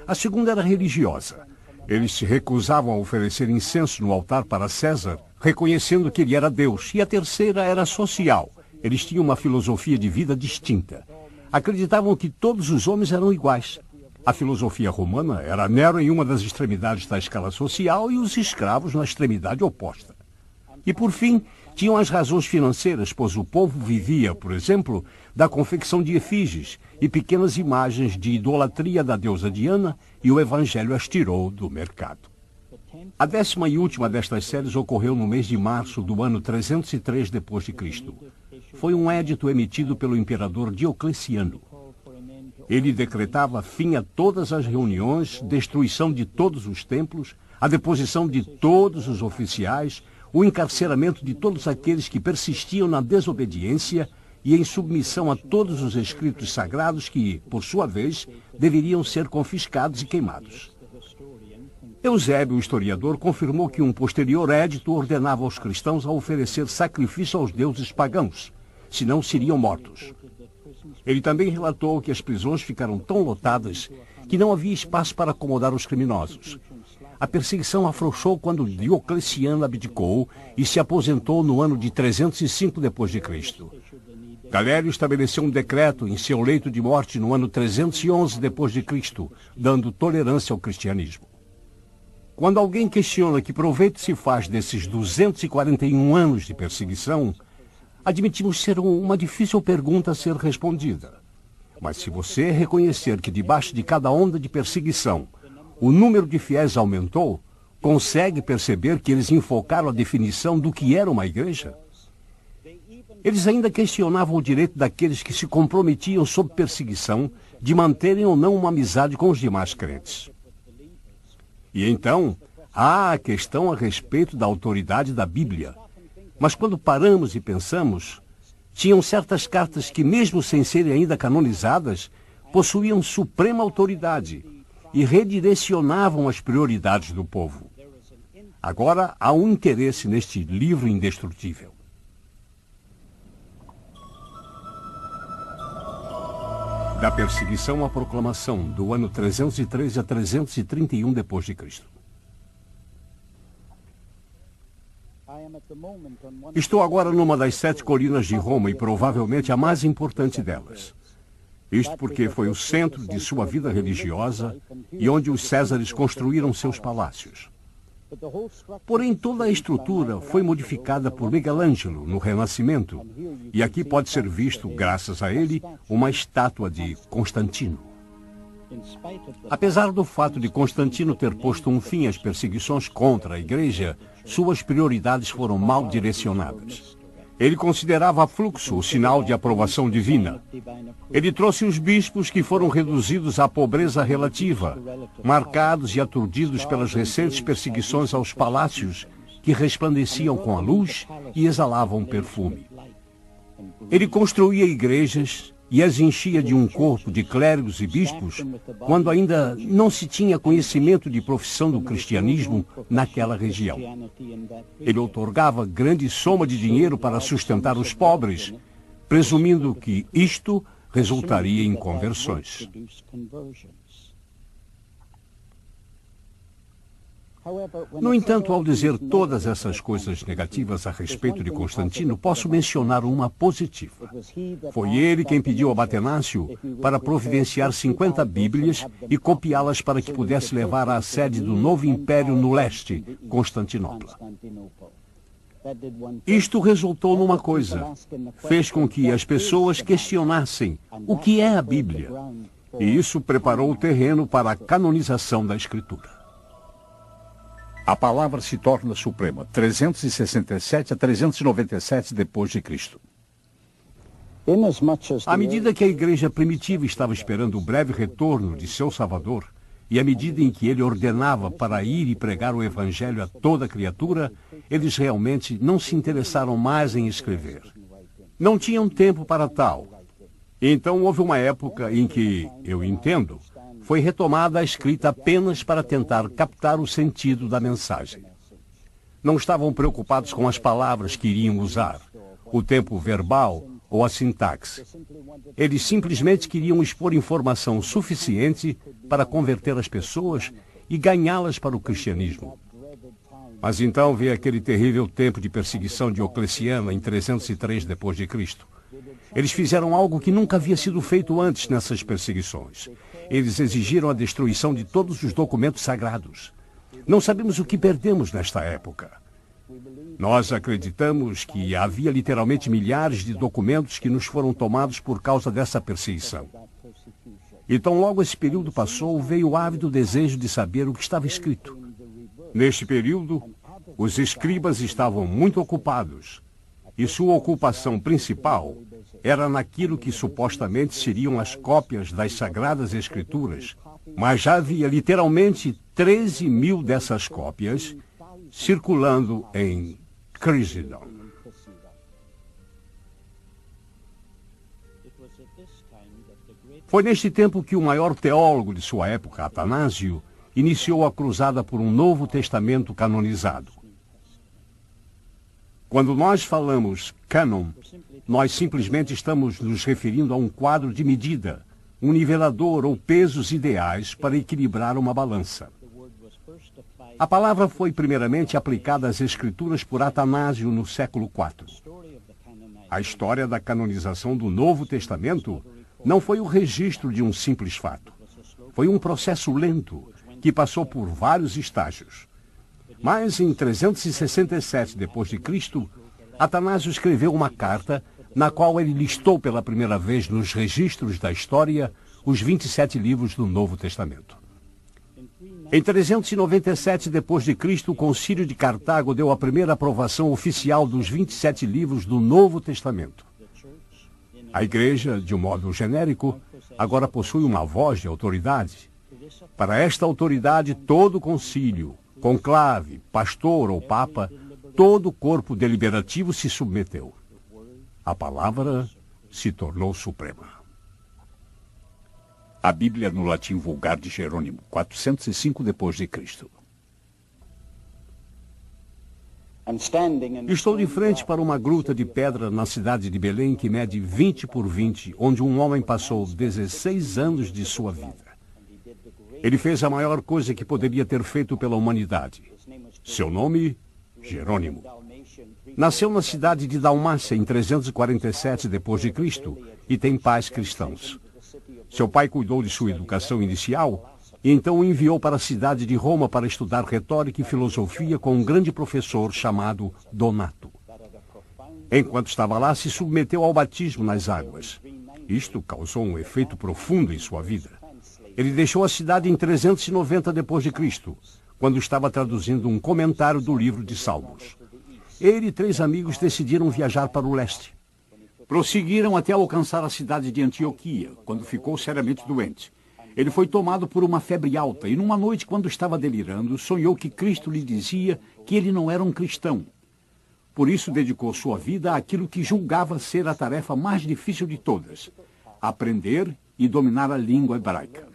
A segunda era religiosa. Eles se recusavam a oferecer incenso no altar para César, reconhecendo que ele era Deus. E a terceira era social. Eles tinham uma filosofia de vida distinta. Acreditavam que todos os homens eram iguais. A filosofia romana era Nero em uma das extremidades da escala social e os escravos na extremidade oposta. E, por fim, tinham as razões financeiras, pois o povo vivia, por exemplo, da confecção de efígies e pequenas imagens de idolatria da deusa Diana, e o evangelho as tirou do mercado. A 10ª e última destas séries ocorreu no mês de março do ano 303 d.C. Foi um édito emitido pelo imperador Diocleciano. Ele decretava fim a todas as reuniões, destruição de todos os templos, a deposição de todos os oficiais, o encarceramento de todos aqueles que persistiam na desobediência e em submissão a todos os escritos sagrados que, por sua vez, deveriam ser confiscados e queimados. Eusébio, o historiador, confirmou que um posterior édito ordenava aos cristãos a oferecer sacrifício aos deuses pagãos, senão seriam mortos. Ele também relatou que as prisões ficaram tão lotadas que não havia espaço para acomodar os criminosos. A perseguição afrouxou quando Diocleciano abdicou e se aposentou no ano de 305 d.C. Galério estabeleceu um decreto em seu leito de morte no ano 311 d.C., dando tolerância ao cristianismo. Quando alguém questiona que proveito se faz desses 241 anos de perseguição, admitimos ser uma difícil pergunta a ser respondida. Mas se você reconhecer que debaixo de cada onda de perseguição, o número de fiéis aumentou, consegue perceber que eles enfocaram a definição do que era uma igreja? Eles ainda questionavam o direito daqueles que se comprometiam sob perseguição de manterem ou não uma amizade com os demais crentes. E então, há a questão a respeito da autoridade da Bíblia. Mas quando paramos e pensamos, tinham certas cartas que, mesmo sem serem ainda canonizadas, possuíam suprema autoridade e redirecionavam as prioridades do povo. Agora há um interesse neste livro indestrutível. Da perseguição à proclamação, do ano 313 a 331 d.C. Estou agora numa das 7 colinas de Roma e provavelmente a mais importante delas. Isto porque foi o centro de sua vida religiosa e onde os Césares construíram seus palácios. Porém, toda a estrutura foi modificada por Michelangelo no Renascimento, e aqui pode ser visto, graças a ele, uma estátua de Constantino. Apesar do fato de Constantino ter posto um fim às perseguições contra a igreja, suas prioridades foram mal direcionadas. Ele considerava fluxo o sinal de aprovação divina. Ele trouxe os bispos que foram reduzidos à pobreza relativa, marcados e aturdidos pelas recentes perseguições aos palácios, que resplandeciam com a luz e exalavam perfume. Ele construía igrejas e as enchia de um corpo de clérigos e bispos, quando ainda não se tinha conhecimento de profissão do cristianismo naquela região. Ele outorgava grande soma de dinheiro para sustentar os pobres, presumindo que isto resultaria em conversões. No entanto, ao dizer todas essas coisas negativas a respeito de Constantino, posso mencionar uma positiva. Foi ele quem pediu a Batenácio para providenciar 50 Bíblias e copiá-las para que pudesse levar à sede do novo império no leste, Constantinopla. Isto resultou numa coisa. Fez com que as pessoas questionassem o que é a Bíblia. E isso preparou o terreno para a canonização da Escritura. A palavra se torna suprema, 367 a 397 d.C. À medida que a igreja primitiva estava esperando o breve retorno de seu Salvador, e à medida em que ele ordenava para ir e pregar o Evangelho a toda criatura, eles realmente não se interessaram mais em escrever. Não tinham tempo para tal. Então houve uma época em que, eu entendo, foi retomada a escrita apenas para tentar captar o sentido da mensagem. Não estavam preocupados com as palavras que iriam usar, o tempo verbal ou a sintaxe. Eles simplesmente queriam expor informação suficiente para converter as pessoas e ganhá-las para o cristianismo. Mas então veio aquele terrível tempo de perseguição Diocleciana em 303 d.C. Eles fizeram algo que nunca havia sido feito antes nessas perseguições. Eles exigiram a destruição de todos os documentos sagrados. Não sabemos o que perdemos nesta época. Nós acreditamos que havia literalmente milhares de documentos que nos foram tomados por causa dessa perseguição. Então, logo esse período passou, veio o ávido desejo de saber o que estava escrito. Neste período, os escribas estavam muito ocupados, e sua ocupação principal era naquilo que supostamente seriam as cópias das Sagradas Escrituras, mas já havia literalmente 13.000 dessas cópias circulando em Crisendom. Foi neste tempo que o maior teólogo de sua época, Atanásio, iniciou a cruzada por um Novo Testamento canonizado. Quando nós falamos cânon, nós simplesmente estamos nos referindo a um quadro de medida, um nivelador ou pesos ideais para equilibrar uma balança. A palavra foi primeiramente aplicada às Escrituras por Atanásio no século IV. A história da canonização do Novo Testamento não foi o registro de um simples fato. Foi um processo lento que passou por vários estágios. Mas em 367 d.C., Atanásio escreveu uma carta na qual ele listou pela primeira vez nos registros da história os 27 livros do Novo Testamento. Em 397 d.C., o Concílio de Cartago deu a primeira aprovação oficial dos 27 livros do Novo Testamento. A Igreja, de um modo genérico, agora possui uma voz de autoridade. Para esta autoridade, todo concílio, conclave, pastor ou papa, todo corpo deliberativo se submeteu. A palavra se tornou suprema. A Bíblia no latim vulgar de Jerônimo, 405 d.C. Estou de frente para uma gruta de pedra na cidade de Belém que mede 20 por 20, onde um homem passou 16 anos de sua vida. Ele fez a maior coisa que poderia ter feito pela humanidade. Seu nome, Jerônimo. Nasceu na cidade de Dalmácia em 347 d.C. e tem pais cristãos. Seu pai cuidou de sua educação inicial e então o enviou para a cidade de Roma para estudar retórica e filosofia com um grande professor chamado Donato. Enquanto estava lá, se submeteu ao batismo nas águas. Isto causou um efeito profundo em sua vida. Ele deixou a cidade em 390 d.C., quando estava traduzindo um comentário do livro de Salmos. Ele e 3 amigos decidiram viajar para o leste. Prosseguiram até alcançar a cidade de Antioquia, quando ficou seriamente doente. Ele foi tomado por uma febre alta e, numa noite, quando estava delirando, sonhou que Cristo lhe dizia que ele não era um cristão. Por isso, dedicou sua vida àquilo que julgava ser a tarefa mais difícil de todas: aprender e dominar a língua hebraica.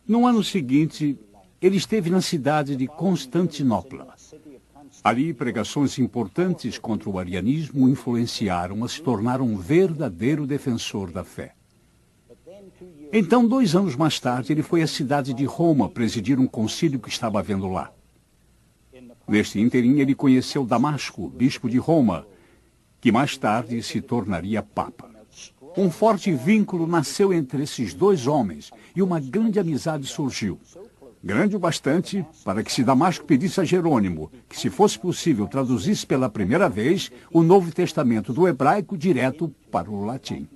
No ano seguinte, ele esteve na cidade de Constantinopla. Ali, pregações importantes contra o arianismo o influenciaram a se tornar um verdadeiro defensor da fé. Então, 2 anos mais tarde, ele foi à cidade de Roma presidir um concílio que estava havendo lá. Neste ínterim, ele conheceu Damasco, bispo de Roma, que mais tarde se tornaria papa. Um forte vínculo nasceu entre esses 2 homens e uma grande amizade surgiu. Grande o bastante para que, se Damasco pedisse a Jerônimo que, se fosse possível, traduzisse pela primeira vez o Novo Testamento do hebraico direto para o latim.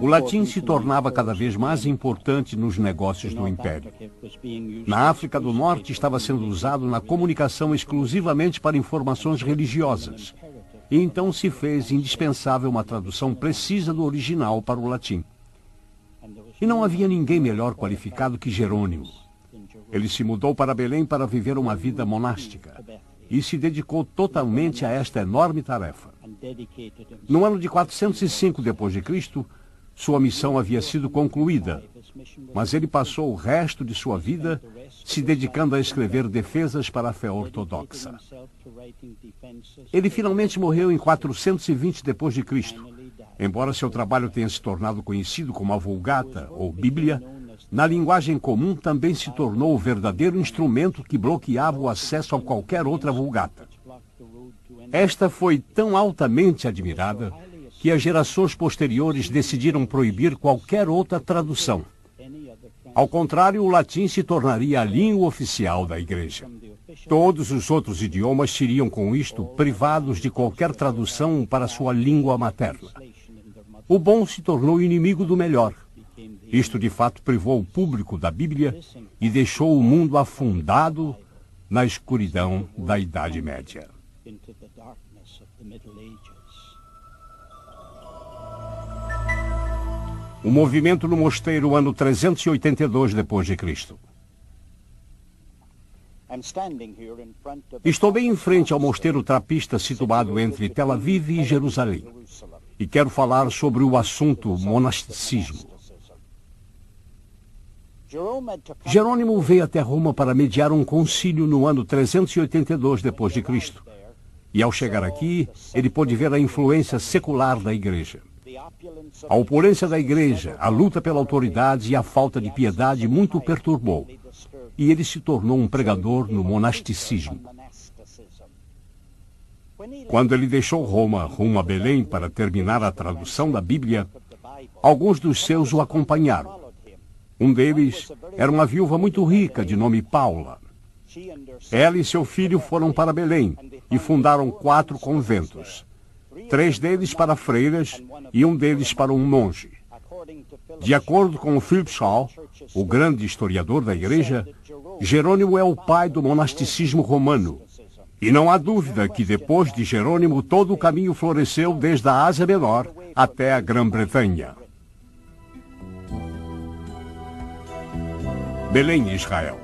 O latim se tornava cada vez mais importante nos negócios do Império. Na África do Norte estava sendo usado na comunicação exclusivamente para informações religiosas. E então se fez indispensável uma tradução precisa do original para o latim. E não havia ninguém melhor qualificado que Jerônimo. Ele se mudou para Belém para viver uma vida monástica e se dedicou totalmente a esta enorme tarefa. No ano de 405 d.C., sua missão havia sido concluída mas ele passou o resto de sua vida se dedicando a escrever defesas para a fé ortodoxa. Ele finalmente morreu em 420 d.C. Embora seu trabalho tenha se tornado conhecido como a Vulgata, ou Bíblia, na linguagem comum também se tornou o verdadeiro instrumento que bloqueava o acesso a qualquer outra Vulgata. Esta foi tão altamente admirada que as gerações posteriores decidiram proibir qualquer outra tradução. Ao contrário, o latim se tornaria a língua oficial da Igreja. Todos os outros idiomas seriam, com isto, privados de qualquer tradução para sua língua materna. O bom se tornou inimigo do melhor. Isto, de fato, privou o público da Bíblia e deixou o mundo afundado na escuridão da Idade Média. O movimento no mosteiro, ano 382 d.C. Estou bem em frente ao mosteiro trapista situado entre Tel Aviv e Jerusalém e quero falar sobre o assunto monasticismo. Jerônimo veio até Roma para mediar um concílio no ano 382 d.C. E ao chegar aqui, ele pôde ver a influência secular da Igreja. A opulência da Igreja, a luta pela autoridade e a falta de piedade muito o perturbou, e ele se tornou um pregador no monasticismo. Quando ele deixou Roma rumo a Belém para terminar a tradução da Bíblia, alguns dos seus o acompanharam. Um deles era uma viúva muito rica de nome Paula. Ela e seu filho foram para Belém e fundaram 4 conventos. 3 deles para freiras e um deles para um monge. De acordo com Philip Shaw, o grande historiador da Igreja, Jerônimo é o pai do monasticismo romano. E não há dúvida que depois de Jerônimo todo o caminho floresceu desde a Ásia Menor até a Grã-Bretanha. Belém, Israel.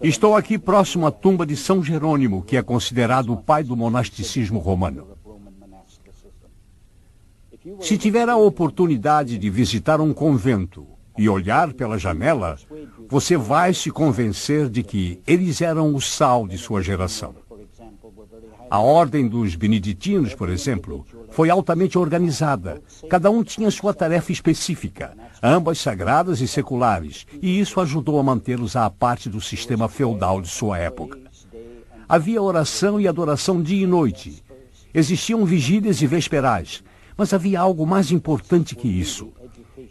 Estou aqui próximo à tumba de São Jerônimo, que é considerado o pai do monasticismo romano. Se tiver a oportunidade de visitar um convento e olhar pela janela, você vai se convencer de que eles eram o sal de sua geração. A ordem dos beneditinos, por exemplo, foi altamente organizada. Cada um tinha sua tarefa específica, ambas sagradas e seculares, e isso ajudou a mantê-los à parte do sistema feudal de sua época. Havia oração e adoração dia e noite. Existiam vigílias e vesperais, mas havia algo mais importante que isso.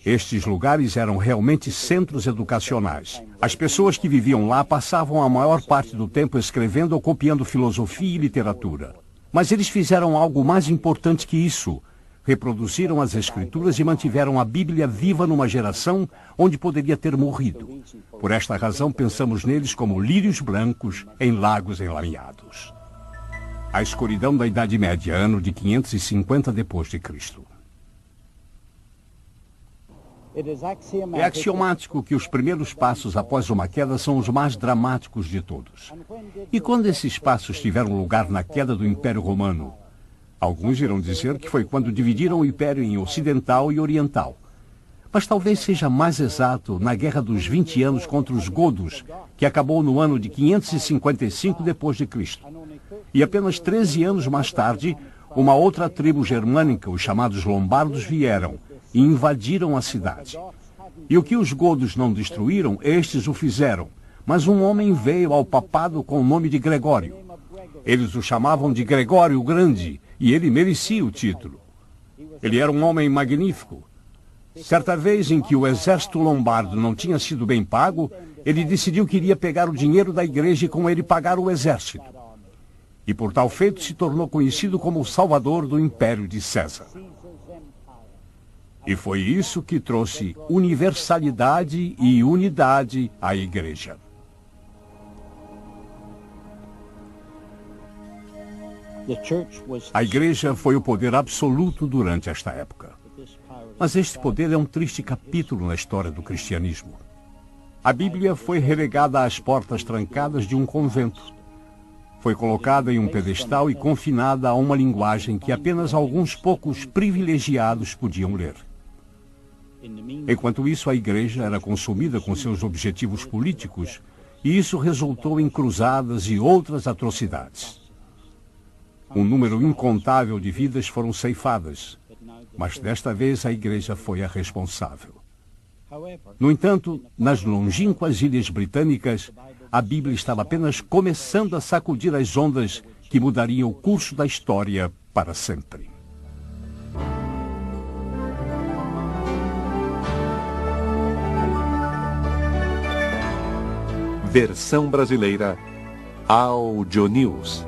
Estes lugares eram realmente centros educacionais. As pessoas que viviam lá passavam a maior parte do tempo escrevendo ou copiando filosofia e literatura. Mas eles fizeram algo mais importante que isso. Reproduziram as Escrituras e mantiveram a Bíblia viva numa geração onde poderia ter morrido. Por esta razão, pensamos neles como lírios brancos em lagos enlameados. A escuridão da Idade Média, ano de 550 d.C. É axiomático que os primeiros passos após uma queda são os mais dramáticos de todos. E quando esses passos tiveram lugar na queda do Império Romano? Alguns irão dizer que foi quando dividiram o Império em Ocidental e Oriental. Mas talvez seja mais exato na Guerra dos 20 anos contra os godos, que acabou no ano de 555 d.C. E apenas 13 anos mais tarde, uma outra tribo germânica, os chamados lombardos, vieram e invadiram a cidade. E o que os godos não destruíram, estes o fizeram. Mas um homem veio ao papado com o nome de Gregório. Eles o chamavam de Gregório o Grande, e ele merecia o título. Ele era um homem magnífico. Certa vez em que o exército lombardo não tinha sido bem pago, ele decidiu que iria pegar o dinheiro da igreja e com ele pagar o exército. E por tal feito se tornou conhecido como o salvador do Império de César. E foi isso que trouxe universalidade e unidade à igreja. A igreja foi o poder absoluto durante esta época. Mas este poder é um triste capítulo na história do cristianismo. A Bíblia foi relegada às portas trancadas de um convento. Foi colocada em um pedestal e confinada a uma linguagem que apenas alguns poucos privilegiados podiam ler. Enquanto isso, a igreja era consumida com seus objetivos políticos, e isso resultou em cruzadas e outras atrocidades. Um número incontável de vidas foram ceifadas, mas desta vez a igreja foi a responsável. No entanto, nas longínquas ilhas britânicas, a Bíblia estava apenas começando a sacudir as ondas que mudariam o curso da história para sempre. Versão brasileira Audio News.